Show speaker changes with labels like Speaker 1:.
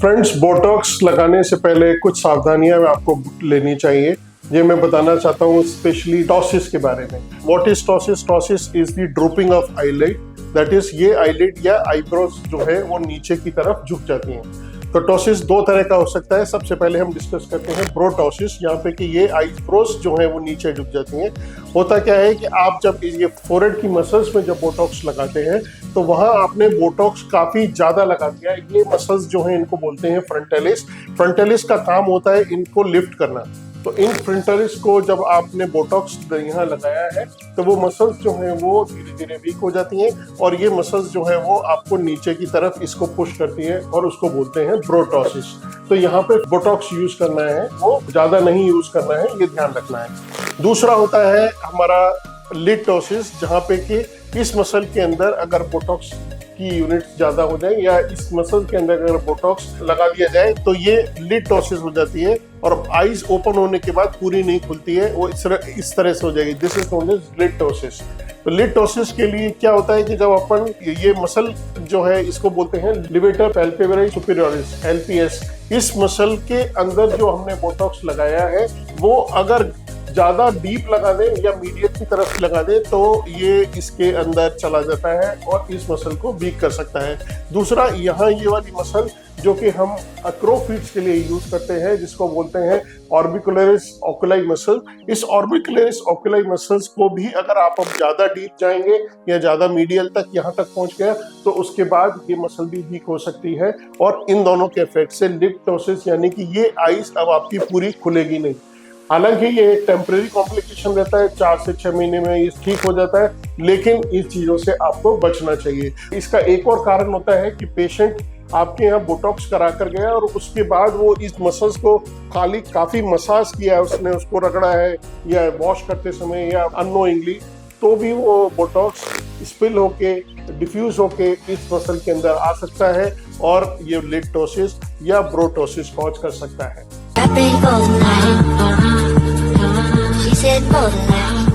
Speaker 1: Friends, Botox लगाने से पहले कुछ सावधानियां आपको लेनी चाहिए। ये मैं बताना चाहता हूँ स्पेशली टॉसिस के बारे में। What is ptosis? Ptosis is the drooping of eyelid, that is ये आईलिड या आईब्रोज जो है वो नीचे की तरफ झुक जाती हैं। तो टॉसिस दो तरह का हो सकता है। सबसे पहले हम डिस्कस करते हैं ब्रोटॉसिस, यहाँ पे कि ये आईब्रोज जो है वो नीचे झुक जाती हैं। होता क्या है कि आप जब ये फोरहेड की मसल्स में जब बोटॉक्स लगाते हैं तो वहाँ आपने बोटॉक्स काफी ज्यादा लगा दिया है। ये मसल्स जो हैं इनको बोलते हैं फ्रंटालिस। फ्रंटालिस का काम होता है इनको लिफ्ट करना। तो इन फ्रंटालिस को जब आपने बोटॉक्स यहाँ लगाया है तो वो मसल्स जो हैं वो धीरे धीरे वीक हो जाती हैं और ये मसल्स जो है वो आपको नीचे की तरफ इसको पुश करती है और उसको बोलते हैं ब्रोटॉसिस। तो यहाँ पे बोटॉक्स यूज करना है वो ज्यादा नहीं यूज करना है, ये ध्यान रखना है। दूसरा होता है हमारा लिड-टॉसिस, जहाँ पे कि इस मसल के अंदर अगर बोटॉक्स की यूनिट्स ज्यादा हो जाए या इस मसल के अंदर अगर बोटॉक्स लगा दिया जाए तो ये लिड-टॉसिस हो जाती है और आईज ओपन होने के बाद पूरी नहीं खुलती है, वो इस तरह से हो जाएगी। This is known as lid ptosis. तो लिड-टॉसिस के लिए क्या होता है कि जब अपन ये मसल जो है इसको बोलते हैं लिवेटर पैल्पेब्राई सुपीरियरिस, LPS। इस मसल के अंदर जो हमने बोटॉक्स लगाया है वो अगर ज्यादा डीप लगा दें या मीडियम की तरफ लगा दें तो ये इसके अंदर चला जाता है और इस मसल को वीक कर सकता है। दूसरा, यहाँ ये वाली मसल जो कि हम एक्रोफिट्स के लिए यूज करते हैं, जिसको बोलते हैं ऑर्बिकुलरिस ओकुलाई मसल। इस ऑर्बिकुलरिस ओकुलाई मसल्स को भी अगर आप अब ज्यादा डीप जाएंगे या ज्यादा मीडियल तक यहाँ तक पहुंच गया तो उसके बाद ये मसल भी वीक हो सकती है और इन दोनों के इफेक्ट से लिड-टॉसिस यानी कि ये आईज अब आपकी पूरी खुलेगी नहीं। हालांकि ये एक टेम्परेरी कॉम्प्लिकेशन रहता है, 4 से 6 महीने में ये ठीक हो जाता है, लेकिन इस चीजों से आपको बचना चाहिए। इसका एक और कारण होता है कि पेशेंट आपके यहाँ बोटॉक्स करा कर गया और उसके बाद वो इस मसल्स को काफी मसाज किया है, उसने उसको रगड़ा है या वॉश करते समय या अननोइंगली, तो भी वो बोटॉक्स स्पिल होके डिफ्यूज होके इस मसल के अंदर आ सकता है और ये लिड-टॉसिस या ब्रोटॉसिस कॉज कर सकता है।
Speaker 2: She said, "Hold on."